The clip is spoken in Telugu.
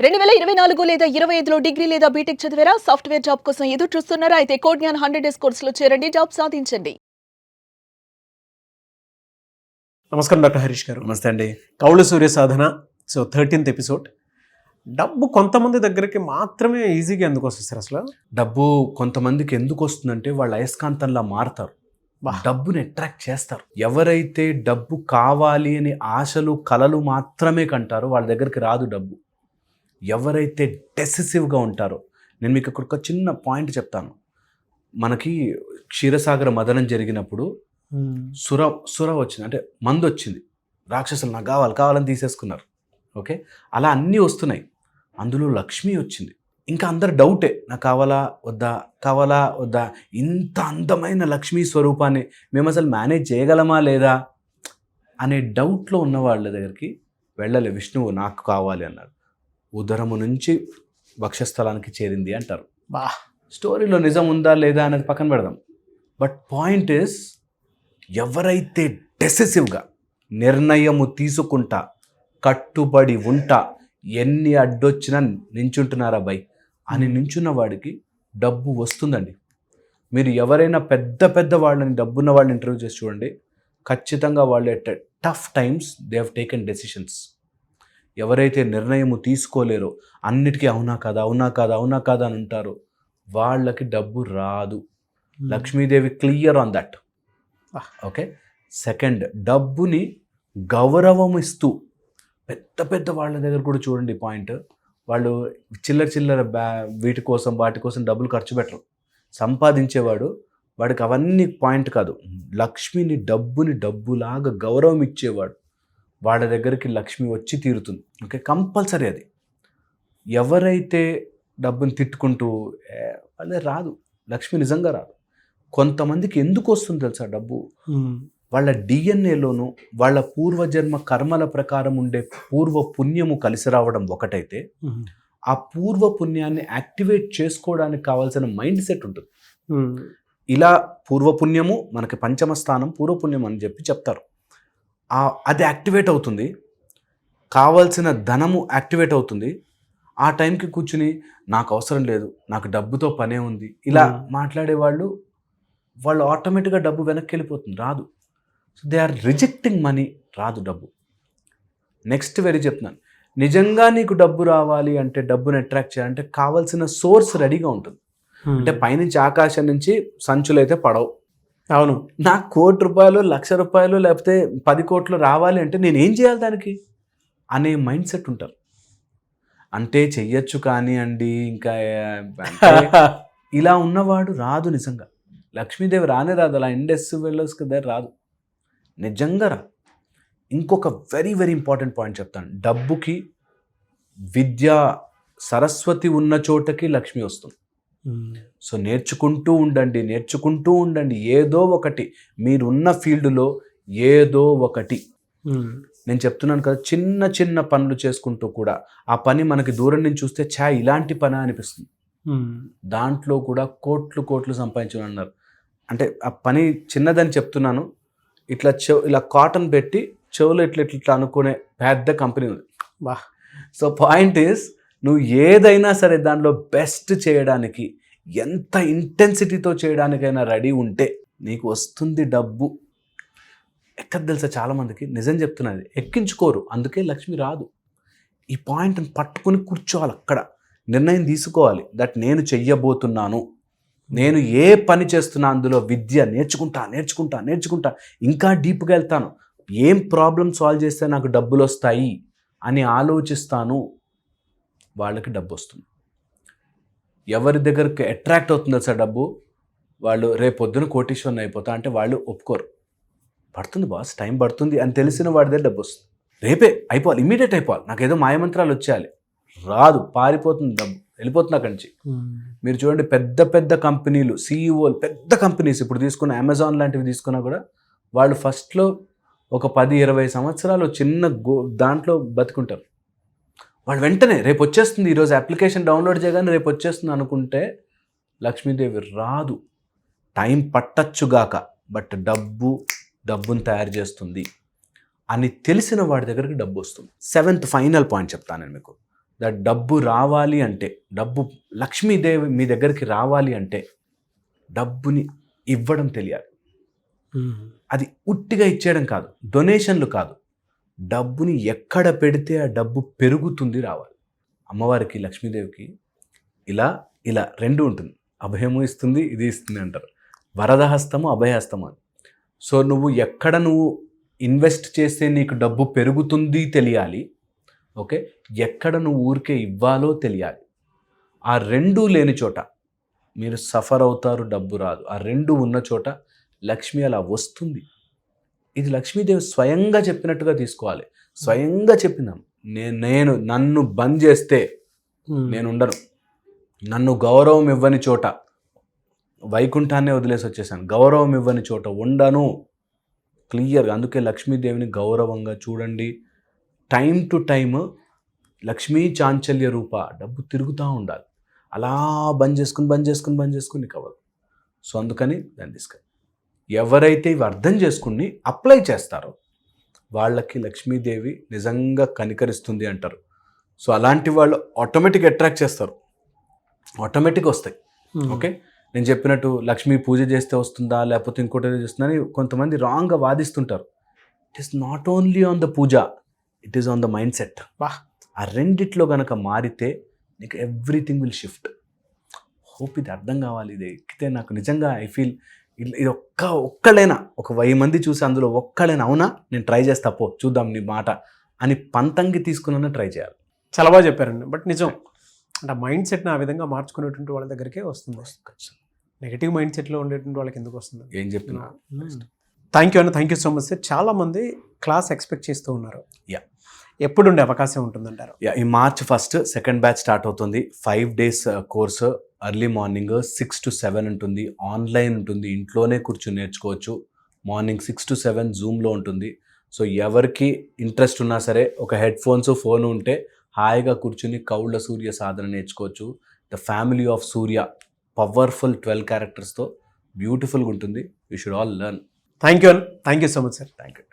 2024 లేదా 25లో డిగ్రీ లేదా బీటెక్ చదివారా? సాఫ్ట్‌వేర్ జాబ్ కోసం ఎదురు చూస్తున్నారా? అయితే కోడ్ జ్ఞాన్ 100 డేస్ కోర్సులో చేరండి. జాబ్ సాధించండి. నమస్కారం డాక్టర్ హరీష్ గారు. నమస్తే అండి. కౌలు సూర్య సాధన. So 13th episode. డబ్బు కొంతమంది దగ్గరికి మాత్రమే ఈజీగా ఎందుకు వస్తుంది సార్ అసలు? డబ్బు కొంతమందికి ఎందుకు వస్తుందంటే వాళ్ళు అయస్కాంతంలా మారతారు, డబ్బుని అట్రాక్ట్ చేస్తారు. ఎవరైతే డబ్బు కావాలి అని ఆశలు కలలు మాత్రమే కంటారో వాళ్ళ దగ్గరికి రాదు డబ్బు. ఎవరైతే డెసిసివ్గా ఉంటారో, నేను మీకు ఇక్కడ ఒక చిన్న పాయింట్ చెప్తాను. మనకి క్షీరసాగర మదనం జరిగినప్పుడు సుర వచ్చింది, అంటే మందు వచ్చింది. రాక్షసులు నాకు కావాలని తీసేసుకున్నారు. ఓకే, అలా అన్నీ వస్తున్నాయి. అందులో లక్ష్మి వచ్చింది. ఇంకా అందరు డౌటే, నాకు కావాలా వద్దా. ఇంత అందమైన లక్ష్మీ స్వరూపాన్ని మేము అసలు మేనేజ్ చేయగలమా లేదా అనే డౌట్లో ఉన్న వాళ్ళ దగ్గరికి వెళ్ళలే. విష్ణువు నాకు కావాలి అన్నాడు. ఉదరము నుంచి వక్షస్థలానికి చేరింది అంటారు. స్టోరీలో నిజం ఉందా లేదా అనేది పక్కన పెడదాం. బట్ పాయింట్ ఇస్, ఎవరైతే డెసిసివ్గా నిర్ణయము తీసుకుంటా, కట్టుబడి ఉంటా, ఎన్ని అడ్డొచ్చినా నించుంటున్నారా బై అని నించున్న వాడికి డబ్బు వస్తుందండి. మీరు ఎవరైనా పెద్ద వాళ్ళని, డబ్బున్న వాళ్ళని ఇంటర్వ్యూ చేసి చూడండి, ఖచ్చితంగా వాళ్ళు at tough times they have taken decisions. ఎవరైతే నిర్ణయము తీసుకోలేరో, అన్నిటికీ అవునా కాదా అని ఉంటారో, వాళ్ళకి డబ్బు రాదు. Lakshmidevi clear on that. Okay. Second, డబ్బుని గౌరవం ఇస్తూ పెద్ద వాళ్ళ దగ్గర కూడా చూడండి పాయింట్. వాళ్ళు చిల్లర వాటి కోసం డబ్బులు ఖర్చు పెట్టరు. సంపాదించేవాడు, వాడికి అవన్నీ పాయింట్ కాదు. లక్ష్మిని, డబ్బుని డబ్బులాగా గౌరవం ఇచ్చేవాడు, వాళ్ళ దగ్గరికి లక్ష్మి వచ్చి తీరుతుంది. ఓకే, కంపల్సరీ అది. ఎవరైతే డబ్బుని తిట్టుకుంటూ అదే రాదు, లక్ష్మి నిజంగా రాదు. కొంతమందికి ఎందుకు వస్తుంది తెలుసా డబ్బు? వాళ్ళ డిఎన్ఏలోను వాళ్ళ పూర్వజన్మ కర్మల ప్రకారం ఉండే పూర్వ పుణ్యము కలిసి రావడం ఒకటైతే, ఆ పూర్వ పుణ్యాన్ని యాక్టివేట్ చేసుకోవడానికి కావాల్సిన మైండ్ సెట్ ఉంటుంది. ఇలా పూర్వపుణ్యము మనకి పంచమ స్థానం పూర్వపుణ్యం అని చెప్తారు. అది యాక్టివేట్ అవుతుంది, కావాల్సిన ధనము యాక్టివేట్ అవుతుంది. ఆ టైంకి కూర్చుని నాకు అవసరం లేదు, నాకు డబ్బుతో పనే ఉంది, ఇలా మాట్లాడేవాళ్ళు ఆటోమేటిక్గా డబ్బు వెనక్కి వెళ్ళిపోతుంది, రాదు. So they are rejecting money, రాదు డబ్బు. నెక్స్ట్ వెరీ చెప్తున్నాను, నిజంగా నీకు డబ్బు రావాలి అంటే, డబ్బుని అట్రాక్ట్ చేయాలంటే కావాల్సిన సోర్స్ రెడీగా ఉంటుంది. అంటే పైనుంచి ఆకాశం నుంచి సంచులు అయితే పడవు. అవును, నాకు ₹1,00,00,000 ₹1,00,000 లేకపోతే 10 కోట్లు రావాలి అంటే నేను ఏం చేయాలి దానికి అనే మైండ్ సెట్ ఉంటారు. అంటే చెయ్యొచ్చు కానీ అండి, ఇంకా ఇలా ఉన్నవాడు రాదు. నిజంగా లక్ష్మీదేవి రానే రాదు, అలా ఇండస్ వెళ్ళొస్ దగ్గర రాదు, నిజంగా రా. ఇంకొక వెరీ ఇంపార్టెంట్ పాయింట్ చెప్తాను. డబ్బుకి విద్య సరస్వతి ఉన్న చోటకి లక్ష్మి వస్తుంది. సో నేర్చుకుంటూ ఉండండి ఏదో ఒకటి. మీరున్న ఫీల్డ్లో ఏదో ఒకటి. నేను చెప్తున్నాను కదా, చిన్న పనులు చేసుకుంటూ కూడా ఆ పని మనకి దూరం నుంచి చూస్తే ఇలాంటి పని అనిపిస్తుంది. దాంట్లో కూడా కోట్లు సంపాదించాలన్నారు. అంటే ఆ పని చిన్నదని చెప్తున్నాను. ఇలా కాటన్ పెట్టి చెవులు ఇట్లా అనుకునే పెద్ద కంపెనీ ఉంది. సో పాయింట్ ఈస్, నువ్వు ఏదైనా సరే దానిలో బెస్ట్ చేయడానికి, ఎంత ఇంటెన్సిటీతో చేయడానికైనా రెడీ ఉంటే నీకు వస్తుంది డబ్బు. ఎక్కడ తెలుసా, చాలామందికి నిజం చెప్తున్నది ఎక్కించుకోరు, అందుకే లక్ష్మి రాదు. ఈ పాయింట్ని పట్టుకుని కూర్చోవాలి, అక్కడ నిర్ణయం తీసుకోవాలి. దట్ నేను చెయ్యబోతున్నాను, నేను ఏ పని చేస్తున్నా అందులో విద్య నేర్చుకుంటా, ఇంకా డీప్గా వెళ్తాను, ఏం ప్రాబ్లం సాల్వ్ చేస్తే నాకు డబ్బులు వస్తాయి అని ఆలోచిస్తాను, వాళ్ళకి డబ్బు వస్తుంది. ఎవరి దగ్గరికి అట్రాక్ట్ అవుతుందో సార్ డబ్బు, వాళ్ళు రేపొద్దున కోటీశ్వరుని అయిపోతా అంటే వాళ్ళు ఒప్పుకోరు. పడుతుంది బాస్, టైం పడుతుంది అని తెలిసిన వాడి దగ్గర డబ్బు వస్తుంది. రేపే అయిపోవాలి, ఇమీడియట్ అయిపోవాలి, నాకేదో మాయమంత్రాలు వచ్చేయాలి, రాదు, పారిపోతుంది డబ్బు, వెళ్ళిపోతుంది అక్కడి నుంచి. మీరు చూడండి, పెద్ద కంపెనీలు, సీఈఓలు, పెద్ద కంపెనీస్ ఇప్పుడు తీసుకున్న అమెజాన్ లాంటివి తీసుకున్నా కూడా వాళ్ళు ఫస్ట్లో ఒక 10-20 సంవత్సరాలు చిన్న దాంట్లో బతుకుంటారు. వాళ్ళు వెంటనే రేపు వచ్చేస్తుంది, ఈరోజు అప్లికేషన్ డౌన్లోడ్ చేయగానే రేపు వచ్చేస్తుంది అనుకుంటే లక్ష్మీదేవి రాదు. టైం పట్టచ్చుగాక, బట్ డబ్బును తయారు చేస్తుంది అని తెలిసిన వాడి దగ్గరికి డబ్బు వస్తుంది. 7th ఫైనల్ పాయింట్ చెప్తాను నేను మీకు. డబ్బు రావాలి అంటే, డబ్బు లక్ష్మీదేవి మీ దగ్గరికి రావాలి అంటే డబ్బుని ఇవ్వడం తెలియాలి. అది ఉట్టిగా ఇచ్చేయడం కాదు, డొనేషన్లు కాదు, డబ్బుని ఎక్కడ పెడితే ఆ డబ్బు పెరుగుతుంది రావాలి. అమ్మవారికి లక్ష్మీదేవికి ఇలా ఇలా రెండు ఉంటుంది, అభయము ఇస్తుంది, ఇది ఇస్తుంది అంటారు. వరదహస్తము అభయహస్తము అని. సో నువ్వు ఎక్కడ నువ్వు ఇన్వెస్ట్ చేస్తే నీకు డబ్బు పెరుగుతుంది తెలియాలి, ఓకే, ఎక్కడ నువ్వు ఊరికే ఇవ్వాలో తెలియాలి. ఆ రెండూ లేని చోట మీరు సఫర్ అవుతారు, డబ్బు రాదు. ఆ రెండు ఉన్న చోట లక్ష్మి అలా వస్తుంది. ఇది లక్ష్మీదేవి స్వయంగా చెప్పినట్టుగా తీసుకోవాలి. స్వయంగా చెప్పినాం, నేను నన్ను బంద్ చేస్తే నేను ఉండను, నన్ను గౌరవం ఇవ్వని చోట, వైకుంఠాన్నే వదిలేసి వచ్చేసాను, గౌరవం ఇవ్వని చోట ఉండను, క్లియర్గా. అందుకే లక్ష్మీదేవిని గౌరవంగా చూడండి. టైం టు టైమ్ లక్ష్మీ చాంచల్య రూప, డబ్బు తిరుగుతూ ఉండాలి. అలా బంద్ చేసుకుని నీకు అవ్వదు. సో అందుకని దాన్ని తీసుకొని ఎవరైతే ఇవి అర్థం చేసుకుని అప్లై చేస్తారో వాళ్ళకి లక్ష్మీదేవి నిజంగా కనికరిస్తుంది అంటారు. సో అలాంటి వాళ్ళు ఆటోమేటిక్ అట్రాక్ట్ చేస్తారు, ఆటోమేటిక్ వస్తాయి. ఓకే, నేను చెప్పినట్టు లక్ష్మీ పూజ చేస్తే వస్తుందా లేకపోతే ఇంకోటి చేస్తుందని కొంతమంది రాంగ్గా వాదిస్తుంటారు. It is not only on the puja, it is on the mindset. ఆ రెండిట్లో కనుక మారితే నీకు ఎవ్రీథింగ్ విల్ షిఫ్ట్. హోప్ ఇది అర్థం కావాలి. ఇది ఎక్కితే నాకు నిజంగా ఐ ఫీల్ ఇది ఒక్కళ్ళైనా, ఒక 1000 మంది చూసి అందులో ఒక్కళ్ళైనా అవునా నేను ట్రై చేస్తా, పో చూద్దాం నీ మాట అని పంతంగి తీసుకున్నా ట్రై చేయాలి. చాలా బాగా చెప్పారండి. బట్ నిజం అంటే ఆ మైండ్ సెట్ని ఆ విధంగా మార్చుకునేటువంటి వాళ్ళ దగ్గరికే వస్తుంది. నెగిటివ్ మైండ్ సెట్లో ఉండేటువంటి వాళ్ళకి ఎందుకు వస్తుంది? ఏం చెప్పినా. Thank you so much sir. చాలామంది క్లాస్ ఎక్స్పెక్ట్ చేస్తూ ఉన్నారు. యా, ఎప్పుడు ఉండే అవకాశం ఉంటుందంటారు? ఈ March 1 సెకండ్ బ్యాచ్ స్టార్ట్ అవుతుంది. 5 days course. Early morning 6 to 7 ఉంటుంది, ఆన్లైన్ ఉంటుంది, ఇంట్లోనే కూర్చొని నేర్చుకోవచ్చు. మార్నింగ్ 6 to 7 జూమ్లో ఉంటుంది. సో ఎవరికి ఇంట్రెస్ట్ ఉన్నా సరే ఒక హెడ్ ఫోన్స్ ఫోన్ ఉంటే హాయిగా కూర్చుని కౌళ్ళ సూర్య సాధన నేర్చుకోవచ్చు. The family of Surya, powerful 12 charactersతో బ్యూటిఫుల్గా ఉంటుంది. You should all learn. Thank you so much sir. Thank you.